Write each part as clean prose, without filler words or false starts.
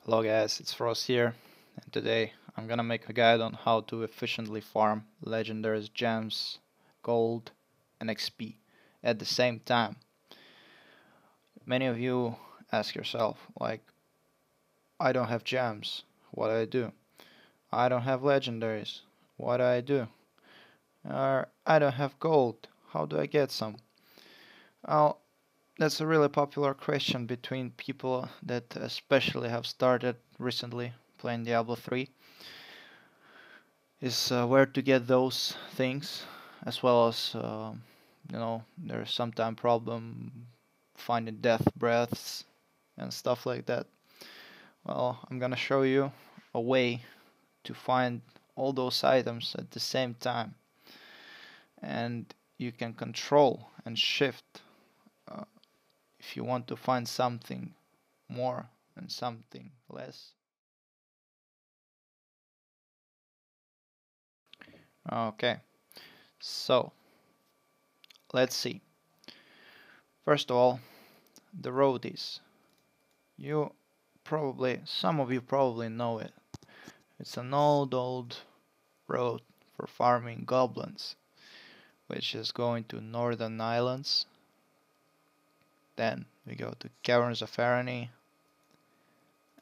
Hello guys, it's RoS here, and today I'm gonna make a guide on how to efficiently farm legendaries, gems, gold, and XP at the same time. Many of you ask yourself, like, I don't have gems, what do I do? I don't have legendaries, what do I do? Or I don't have gold, how do I get some? Well, that's a really popular question between people that especially have started recently playing Diablo 3. Is where to get those things, as well as there's sometimes problem finding death breaths and stuff like that. Well, I'm gonna show you a way to find all those items at the same time, and you can control and shift uh, if you want to find something more and something less. Okay, so let's see. First of all, the roadies. You some of you probably know it. It's an old road for farming goblins, which is going to Northern Islands. Then we go to Caverns of Aronyy,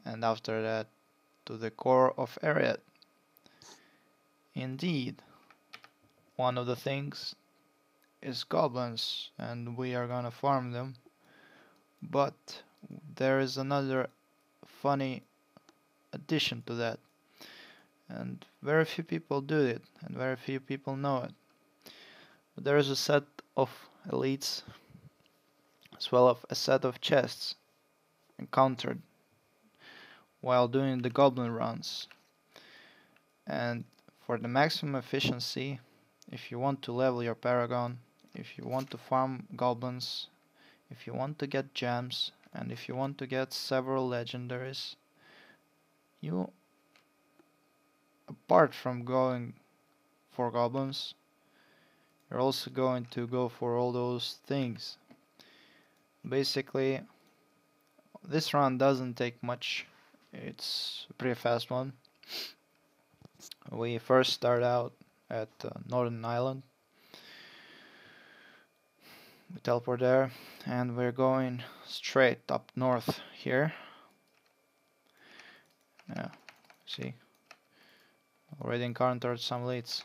and after that to the core of Arat. Indeed, one of the things is goblins, and we are gonna farm them. But there is another funny addition to that, and very few people do it, and very few people know it. There is a set of elites as well as a set of chests encountered while doing the goblin runs. And for the maximum efficiency, if you want to level your paragon, if you want to farm goblins, if you want to get gems, and if you want to get several legendaries, you, apart from going for goblins, you're also going to go for all those things. Basically, this run doesn't take much. It's a pretty fast one. We first start out at Northern Island. We teleport there, and we're going straight up north here. Yeah, see, already encountered some leads.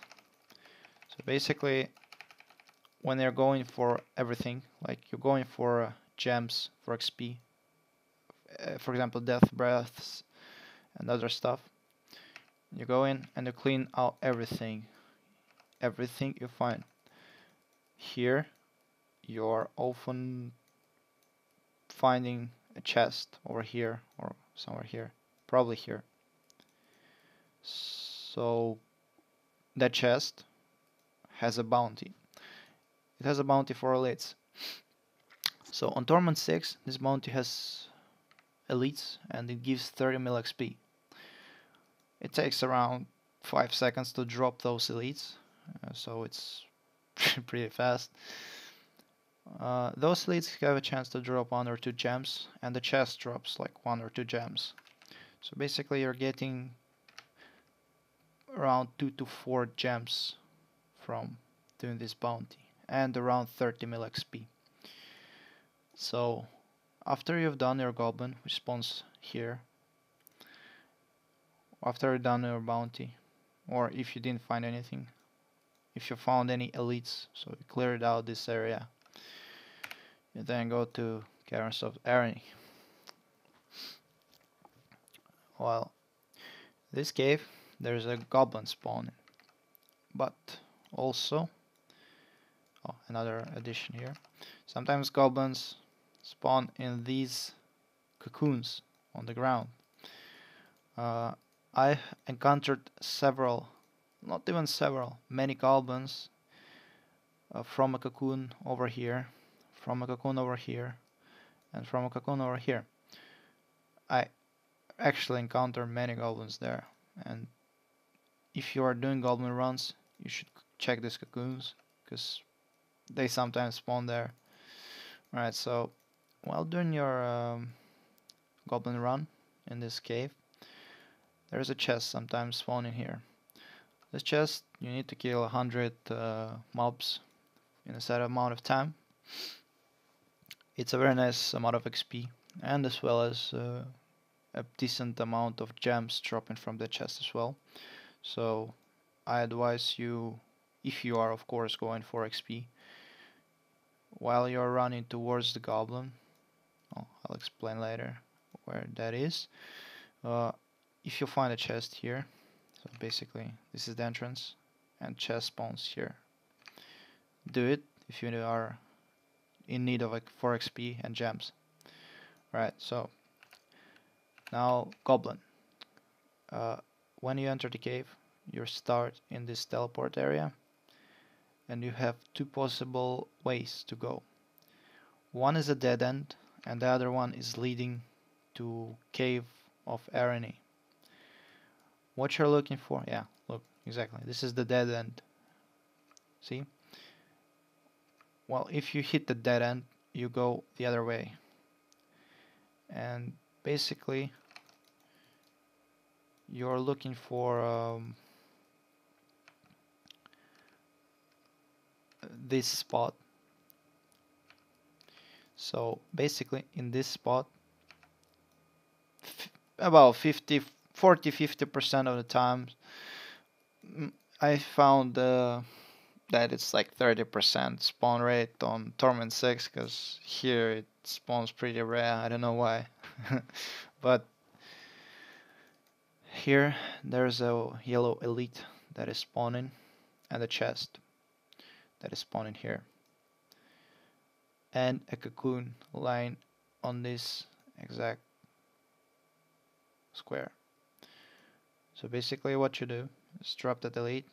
So basically, when you're going for everything, like you're going for gems, for XP, for example, death breaths and other stuff, you go in and you clean out everything you find. Here you're often finding a chest over here or somewhere here, probably here. So that chest has a bounty. It has a bounty for elites. So on Torment 6, this bounty has elites and it gives 30 mil XP. It takes around 5 seconds to drop those elites, so it's pretty fast. Those elites have a chance to drop 1 or 2 gems, and the chest drops like 1 or 2 gems. So basically you're getting around 2 to 4 gems from doing this bounty, and around 30 mil XP. So after you've done your goblin, which spawns here, after you've done your bounty, or if you didn't find anything, if you found any elites, so you cleared out this area, you then go to Caverns of Aronyy. Well, this cave, there's a goblin spawn, but also, another addition here, sometimes goblins spawn in these cocoons on the ground. I encountered several, not even several, many goblins from a cocoon over here, from a cocoon over here, and from a cocoon over here. I actually encountered many goblins there, and if you are doing goblin runs, you should check these cocoons, because they sometimes spawn there. Alright, so while doing your goblin run, in this cave, there's a chest sometimes spawning here. This chest, you need to kill 100 mobs in a set amount of time. It's a very nice amount of XP, and as well as a decent amount of gems dropping from the chest as well. So I advise you, if you are of course going for XP, while you're running towards the goblin, I'll explain later where that is. If you find a chest here, so basically this is the entrance, and chest spawns here. Do it if you are in need of like 4 XP and gems. Right, so now goblin. When you enter the cave, you start in this teleport area, and you have 2 possible ways to go. One is a dead end, and the other one is leading to Cave of Aronyy. What you're looking for, yeah, look, exactly, this is the dead end. See? Well, if you hit the dead end, you go the other way. And basically, you're looking for this spot. So basically, in this spot, about 40-50% of the time, I found that it's like 30% spawn rate on Torment 6, because here it spawns pretty rare. I don't know why. But here there's a yellow elite that is spawning, and a chest that is spawning here, and a cocoon lying on this exact square. So basically what you do is drop that elite,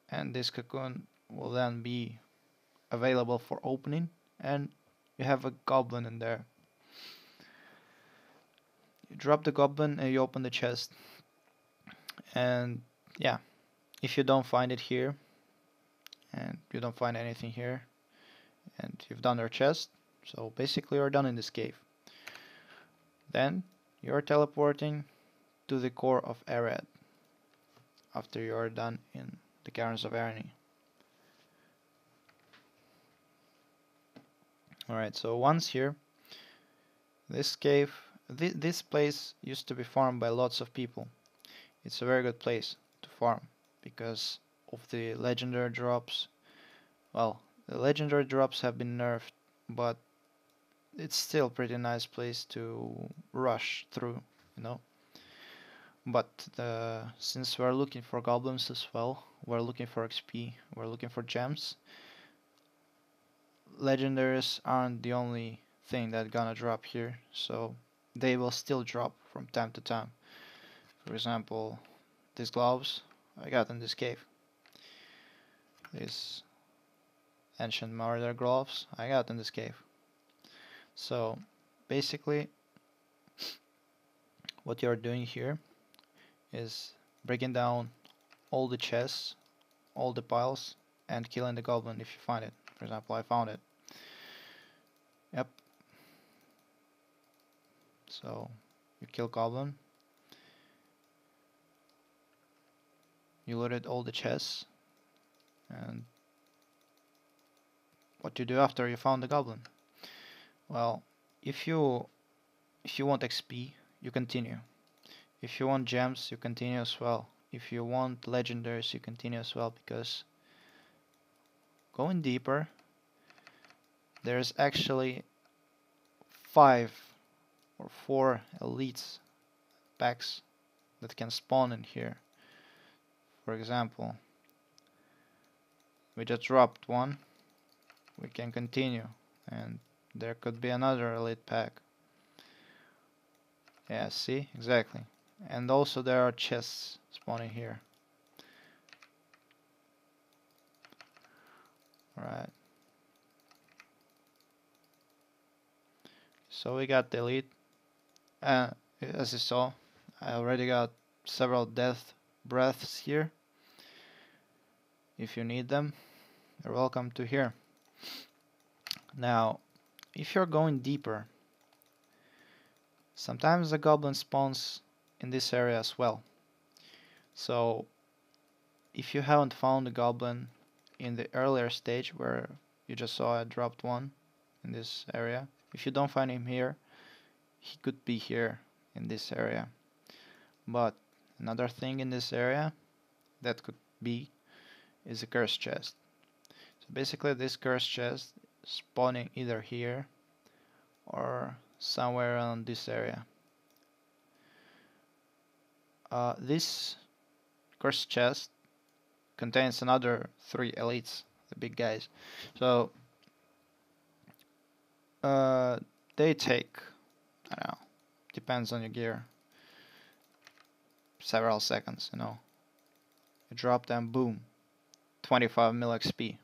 and this cocoon will then be available for opening, and you have a goblin in there. You drop the goblin and you open the chest, and yeah, if you don't find it here, and you don't find anything here, and you've done your chest, so basically you're done in this cave. Then you're teleporting to the core of Arat after you're done in the Caverns of Aronyy. Alright, so once here, this cave, this place used to be farmed by lots of people. It's a very good place to farm because of the legendary drops. Well, the legendary drops have been nerfed, but it's still a pretty nice place to rush through, you know. But since we're looking for goblins as well, we're looking for XP, we're looking for gems, legendaries aren't the only thing that's gonna drop here, so they will still drop from time to time. For example, these gloves I got in this cave. These ancient murder gloves I got in this cave. So basically what you're doing here is breaking down all the chests, all the piles, and killing the goblin if you find it. For example, I found it. Yep. So you kill goblin, you looted all the chests, and what you do after you found the goblin? Well, if you want XP, you continue. If you want gems, you continue as well. If you want legendaries, you continue as well, because going deeper, there's actually 5 or 4 elites packs that can spawn in here. For example, we just dropped one, we can continue, and there could be another elite pack. Yeah, see, exactly. And also there are chests spawning here. Alright. So we got the elite. As you saw, I already got several death breaths here. If you need them, you're welcome to here. Now, if you're going deeper, Sometimes the goblin spawns in this area as well. So if you haven't found the goblin in the earlier stage where you just saw I dropped one in this area, if you don't find him here, he could be here in this area. But another thing in this area that could be is a curse chest. So basically this curse chest is spawning either here or somewhere around this area. This curse chest contains another 3 elites, the big guys. So they take, I don't know, depends on your gear, several seconds, you know. You drop them, boom, 25 mil XP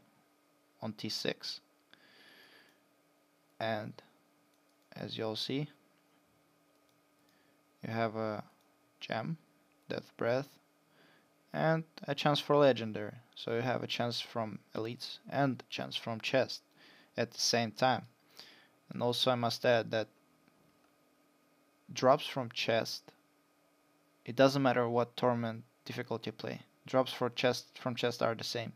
on T6. And as you'll see, you have a gem, death breath, and a chance for legendary. So you have a chance from elites and a chance from chest at the same time. And also I must add that drops from chest, it doesn't matter what torment difficulty you play. Drops from chest are the same.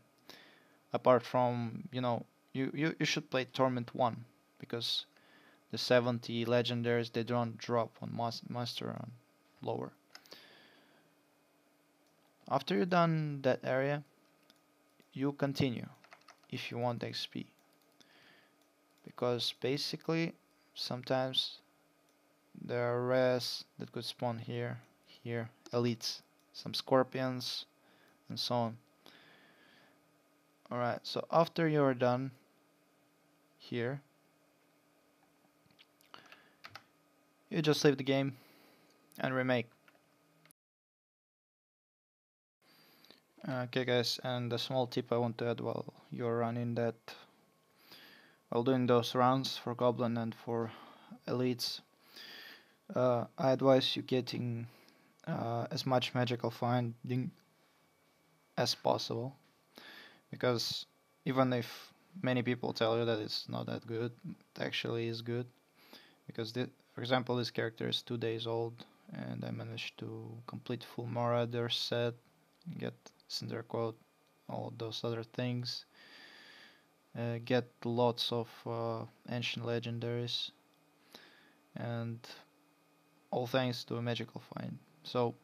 Apart from, you know, you should play torment 1 because the 70 legendaries, they don't drop on master and lower. After you're done that area, you continue if you want XP. Because basically, sometimes there are RoS that could spawn here, elites, some scorpions, and so on. Alright, so after you're done here, you just leave the game and remake. Okay guys, and a small tip I want to add while you're running that, while doing those rounds for goblin and for elites, I advise you getting as much magical finding as possible, because even if many people tell you that it's not that good, it actually is good, because for example this character is 2 days old and I managed to complete full Marauder set, get Cinder Quote, all those other things, get lots of ancient legendaries, and all thanks to a magical find. So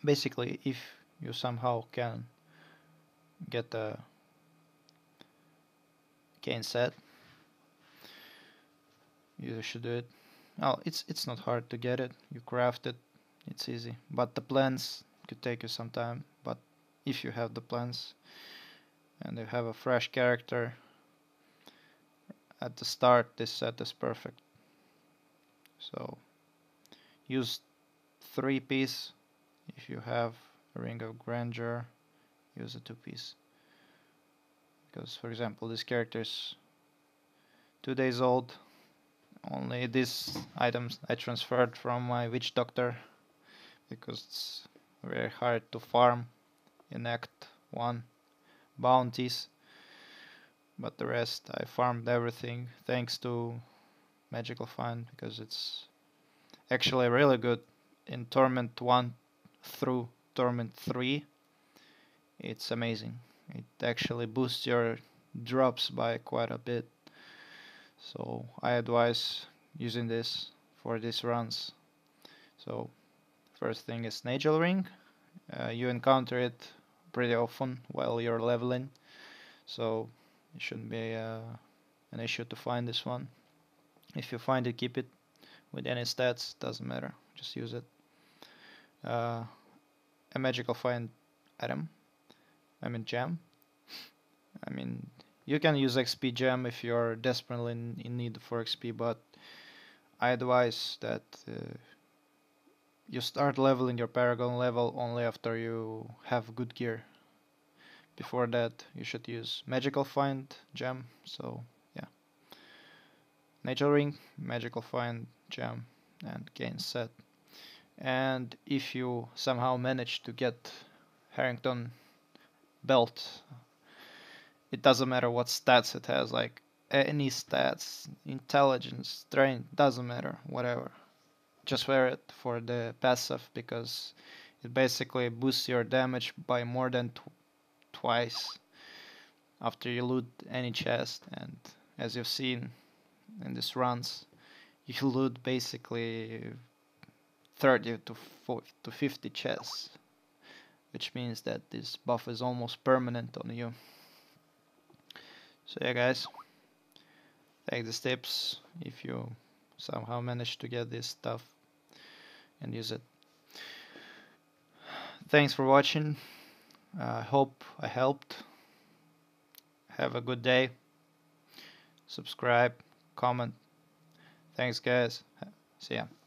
basically if you somehow can get a cane set, you should do it. Well, it's not hard to get it, you craft it, it's easy, but the plans could take you some time. But if you have the plans and you have a fresh character at the start, this set is perfect. So use 3-piece. If you have a Ring of Grandeur, use a 2-piece, because for example this character is 2 days old. Only these items I transferred from my Witch Doctor, because it's very hard to farm in Act 1 bounties, but the rest I farmed everything thanks to Magical Find, because it's actually really good in Torment 1 through Torment 3. It's amazing. It actually boosts your drops by quite a bit, so I advise using this for these runs. So first thing is Nagel Ring. You encounter it pretty often while you're leveling, so it shouldn't be an issue to find this one. If you find it, keep it. With any stats, doesn't matter, just use it. A magical find item, I mean gem. I mean, you can use XP gem if you're desperately in need for XP, but I advise that you start leveling your Paragon level only after you have good gear. Before that, you should use Magical Find gem. So yeah, Nature Ring, Magical Find gem, and gain set. And if you somehow manage to get Harrington belt, it doesn't matter what stats it has, like any stats, intelligence, strength, doesn't matter, whatever. just wear it for the passive because it basically boosts your damage by more than twice after you loot any chest. And as you've seen in these runs, you loot basically 30 to 50 chests, which means that this buff is almost permanent on you. So yeah guys, take these tips if you somehow manage to get this stuff and use it. Thanks for watching. I hope I helped. Have a good day. Subscribe, comment. Thanks guys. See ya.